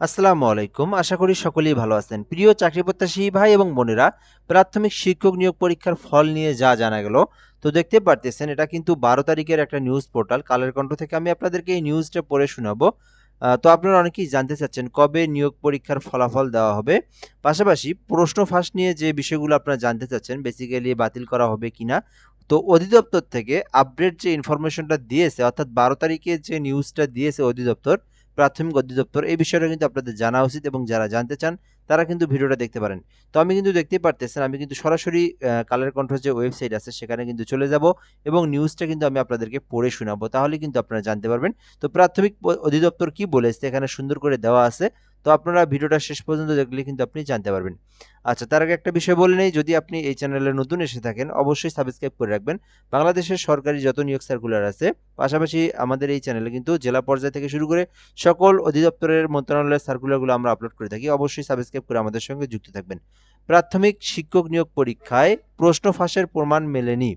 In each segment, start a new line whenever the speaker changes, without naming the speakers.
আসসালামু আলাইকুম। আশা করি সকলেই ভালো আছেন। প্রিয় চাকরি প্রত্যাশী ভাই এবং বোনেরা, প্রাথমিক শিক্ষক নিয়োগ পরীক্ষার ফল নিয়ে যা জানা গেল, তো দেখতে পারতেছেন এটা কিন্তু ১২ তারিখের একটা নিউজ পোর্টাল কালের কণ্ঠ থেকে আমি আপনাদেরকে এই নিউজটা পড়ে শোনাবো। তো আপনারা অনেকেই জানতে চাচ্ছেন কবে নিয়োগ পরীক্ষার ফলাফল দেওয়া হবে। পাশাপাশি প্রশ্ন ফাঁস নিয়ে যে বিষয়গুলো আপনারা জানতে চাচ্ছেন, বেসিক্যালি বাতিল করা হবে কিনা। তো অধিদপ্তর থেকে আপডেট যে ইনফরমেশনটা দিয়েছে, অর্থাৎ ১২ তারিখে যে নিউজটা দিয়েছে অধিদপ্তর, প্রাথমিক অধিদপ্তর, এই বিষয়টা কিন্তু আপনাদের জানা উচিত এবং যারা জানতে চান তারা কিন্তু ভিডিওটা দেখতে পারেন। তো আমি কিন্তু দেখতেই পারতেছেন, আমি কিন্তু সরাসরি কালের কণ্ঠ যে ওয়েবসাইট আছে সেখানে কিন্তু চলে যাব এবং নিউজটা কিন্তু আমি আপনাদেরকে পড়ে শোনাবো। তাহলে কিন্তু আপনারা জানতে পারবেন। তো প্রাথমিক অধিদপ্তর কি বলেছে এখানে সুন্দর করে দেওয়া আছে। তো আপনারা ভিডিওটা শেষ পর্যন্ত দেখলে কিন্তু আপনি জানতে পারবেন। আচ্ছা, তার আগে একটা বিষয় বলে নেই, যদি আপনি এই চ্যানেলে নতুন এসে থাকেন অবশ্যই সাবস্ক্রাইব করে রাখবেন। বাংলাদেশের সরকারি যত নিয়োগ সার্কুলার আছে, পাশাপাশি আমাদের এই চ্যানেলে কিন্তু জেলা পর্যায় থেকে শুরু করে সকল অধিদপ্তরের মন্ত্রণালয়ের সার্কুলারগুলো আমরা আপলোড করে থাকি। অবশ্যই সাবস্ক্রাইব করে আমাদের সঙ্গে যুক্ত থাকবেন। প্রাথমিক শিক্ষক নিয়োগ পরীক্ষায় প্রশ্ন ফাঁসের প্রমাণ মেলেনি।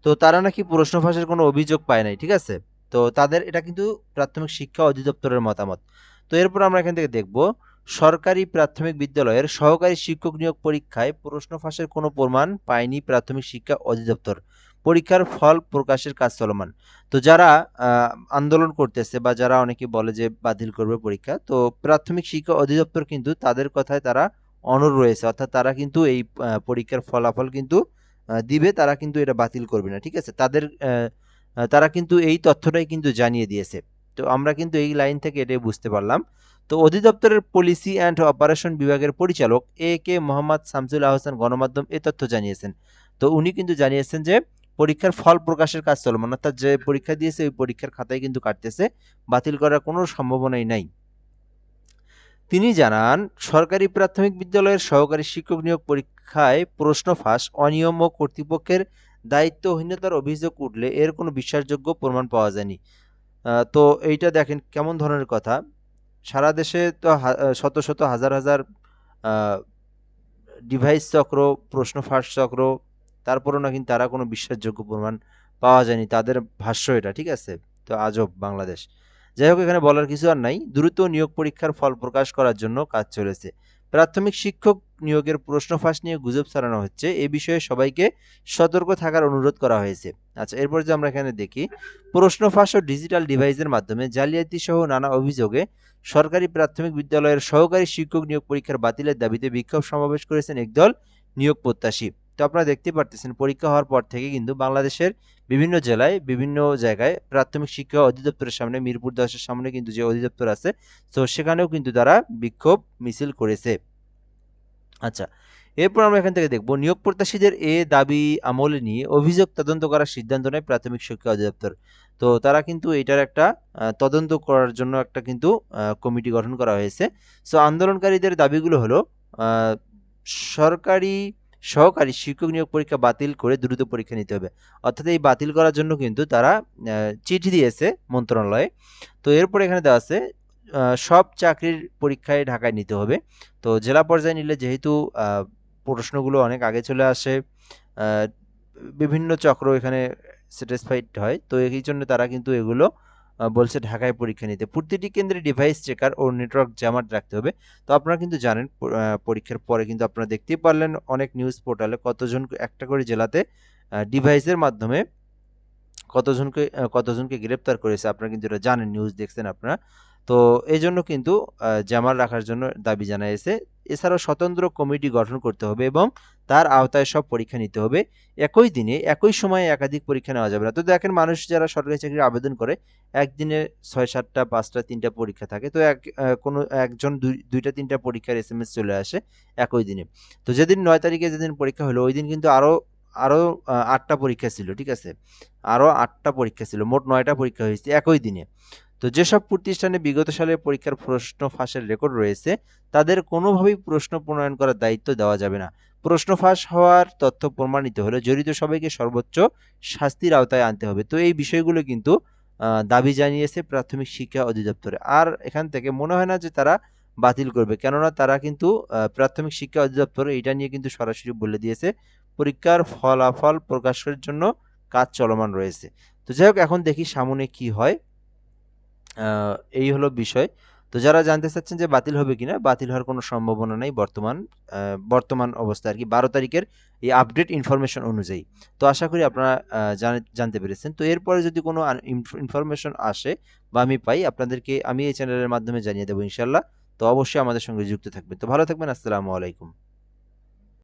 তো তারা নাকি প্রশ্ন ফাঁসের কোনো অভিযোগ পায় নাই, ঠিক আছে? তো তাদের এটা কিন্তু প্রাথমিক শিক্ষা অধিদপ্তরের মতামত। তো এরপর আমরা এখান থেকে দেখব, সরকারি প্রাথমিক বিদ্যালয়ের সহকারী শিক্ষক নিয়োগ পরীক্ষায় প্রশ্ন ফাঁসের কোনো প্রমাণ পায়নি প্রাথমিক শিক্ষা অধিদপ্তর। পরীক্ষার ফল প্রকাশের কাজ চলমান। তো যারা আন্দোলন করতেছে বা যারা অনেকে বলে যে বাতিল করবে পরীক্ষা, তো প্রাথমিক শিক্ষা অধিদপ্তর কিন্তু তাদের কথায় তারা অনড় রয়েছে, অর্থাৎ তারা কিন্তু এই পরীক্ষার ফলাফল কিন্তু দিবে, তারা কিন্তু এটা বাতিল করবে না, ঠিক আছে? তারা কিন্তু এই তথ্যটাই কিন্তু জানিয়ে দিয়েছে। তো আমরা কিন্তু এই লাইন থেকে এটাই বুঝতে পারলাম। তো অধিদপ্তরের পলিসি অ্যান্ড অপারেশন বিভাগের পরিচালক কে মোহাম্মদ শামসুল আহসান গণমাধ্যম এ তথ্য জানিয়েছেন। তো উনি কিন্তু জানিয়েছেন যে পরীক্ষার ফল প্রকাশের কাজ চলমান, অর্থাৎ যে পরীক্ষা দিয়েছে ওই পরীক্ষার খাতায় কিন্তু কাটতেছে, বাতিল করার কোনো সম্ভাবনাই নাই। তিনি জানান, সরকারি প্রাথমিক বিদ্যালয়ের সহকারী শিক্ষক নিয়োগ পরীক্ষায় প্রশ্ন ফাঁস, অনিয়ম ও কর্তৃপক্ষের দায়িত্বহীনতার অভিযোগ উঠলে এর কোনো বিশ্বাসযোগ্য প্রমাণ পাওয়া যায়নি। তো এইটা দেখেন কেমন ধরনের কথা। সারা দেশে তো শত শত হাজার হাজার আহ, ডিভাইস চক্র, প্রশ্ন ফাঁস চক্র, তারপরও নাকি তারা কোনো বিশ্বাসযোগ্য প্রমাণ পাওয়া যায়নি, তাদের ভাষ্য এটা, ঠিক আছে? তো আজব বাংলাদেশ। যাই হোক, এখানে বলার কিছু আর নাই। দ্রুত নিয়োগ পরীক্ষার ফল প্রকাশ করার জন্য কাজ চলেছে। প্রাথমিক শিক্ষক নিয়োগের প্রশ্ন ফাঁস নিয়ে গুজব ছড়ানো হচ্ছে, এ বিষয়ে সবাইকে সতর্ক থাকার অনুরোধ করা হয়েছে। আচ্ছা, এরপর যে আমরা এখানে দেখি, প্রশ্ন ফাঁস ও ডিজিটাল ডিভাইসের মাধ্যমে জালিয়াতি সহ নানা অভিযোগে সরকারি প্রাথমিক বিদ্যালয়ের সহকারী শিক্ষক নিয়োগ পরীক্ষার বাতিলের দাবিতে বিক্ষোভ সমাবেশ করেছেন একদল নিয়োগ প্রত্যাশী। তো আপনারা দেখতে পারতেছেন, পরীক্ষা হওয়ার পর থেকে কিন্তু বাংলাদেশের বিভিন্ন জেলায় বিভিন্ন জায়গায় প্রাথমিক শিক্ষা অধিদপ্তরের সামনে, মিরপুর ১০-এর সামনে কিন্তু যে অধিদপ্তর আছে, তো সেখানেও কিন্তু তারা বিক্ষোভ মিছিল করেছে। আচ্ছা, এরপর আমরা এখান থেকে দেখব, নিয়োগ প্রত্যাশীদের এ দাবি আমলে নিয়ে অভিযোগ তদন্ত করার সিদ্ধান্ত নেয় প্রাথমিক শিক্ষা অধিদপ্তর। তো তারা কিন্তু এটার একটা তদন্ত করার জন্য একটা কিন্তু কমিটি গঠন করা হয়েছে। সো আন্দোলনকারীদের দাবিগুলো হলো, আহ, সরকারি সহকারী শিক্ষক নিয়োগ পরীক্ষা বাতিল করে দ্রুত পরীক্ষা নিতে হবে। অর্থাৎ এই বাতিল করার জন্য কিন্তু তারা চিঠি দিয়েছে মন্ত্রণালয়ে। তো এরপর এখানে দেওয়া আছে, সব চাকরির পরীক্ষায় ঢাকায় নিতে হবে। তো জেলা পর্যায়ে নিলে যেহেতু প্রশ্নগুলো অনেক আগে চলে আসে, আহ, বিভিন্ন চক্র এখানে স্যাটিসফাইড হয়, তো এই জন্য তারা কিন্তু এগুলো বলছে ঢাকায় পরীক্ষা নিতে। প্রতিটি কেন্দ্রে ডিভাইস চেকার ও নেটওয়ার্ক জামার রাখতে হবে। তো আপনারা কিন্তু জানেন, পরীক্ষার পরে কিন্তু আপনারা দেখতেই পারলেন অনেক নিউজ পোর্টালে কতজন একটা করে জেলাতে ডিভাইসের মাধ্যমে কতজনকে গ্রেপ্তার করেছে, আপনারা কিন্তু এটা জানেন, নিউজ দেখছেন আপনারা। তো এই জন্য কিন্তু জামাল রাখার জন্য দাবি জানাইছে। এছাড়াও স্বতন্ত্র কমিটি গঠন করতে হবে এবং তার আওতায় সব পরীক্ষা নিতে হবে। একই দিনে একই সময়ে একাধিক পরীক্ষা নেওয়া যাবে না। তো দেখেন, মানুষ যারা সরকারি চাকরির আবেদন করে, একদিনে ৬-৭টা ৫টা ৩টা পরীক্ষা থাকে। তো কোনো একজন দুইটা ৩টা পরীক্ষার এসএমএস চলে আসে একই দিনে। তো যেদিন ৯ তারিখে যেদিন পরীক্ষা হলো ওই দিন কিন্তু আরও আরও ৮টা পরীক্ষা ছিল, ঠিক আছে? আরও ৮টা পরীক্ষা ছিল, মোট ৯টা পরীক্ষা হয়েছে একই দিনে। তো যেসব প্রতিষ্ঠানে বিগত সালের পরীক্ষার প্রশ্ন ফাঁসের রেকর্ড রয়েছে, তাদের কোনোভাবেই প্রশ্ন প্রণয়ন করার দায়িত্ব দেওয়া যাবে না। প্রশ্ন ফাঁস হওয়ার তথ্য প্রমাণিত হলে জড়িত সবাইকে সর্বোচ্চ শাস্তির আওতায় আনতে হবে। তো এই বিষয়গুলো কিন্তু দাবি জানিয়েছে প্রাথমিক শিক্ষা অধিদপ্তরে। আর এখান থেকে মনে হয় না যে তারা বাতিল করবে, কেননা তারা কিন্তু প্রাথমিক শিক্ষা অধিদপ্তর এটা নিয়ে কিন্তু সরাসরি বলে দিয়েছে পরীক্ষার ফলাফল প্রকাশের জন্য কাজ চলমান রয়েছে। তো যাই হোক, এখন দেখি সামনে কি হয়। এই হলো বিষয়। তো যারা জানতে চাচ্ছেন যে বাতিল হবে কিনা, বাতিল হওয়ার কোনো সম্ভাবনা নেই বর্তমান অবস্থায় আর কি, 12 তারিখের এই আপডেট ইনফরমেশন অনুযায়ী। তো আশা করি আপনারা জানতে পেরেছেন। তো এরপরে যদি কোনো ইনফরমেশন আসে বা আমি পাই, আপনাদেরকে আমি এই চ্যানেলের মাধ্যমে জানিয়ে দেবো ইনশাল্লাহ। তো অবশ্যই আমাদের সঙ্গে যুক্ত থাকবেন। তো ভালো থাকবেন। আসসালামু আলাইকুম।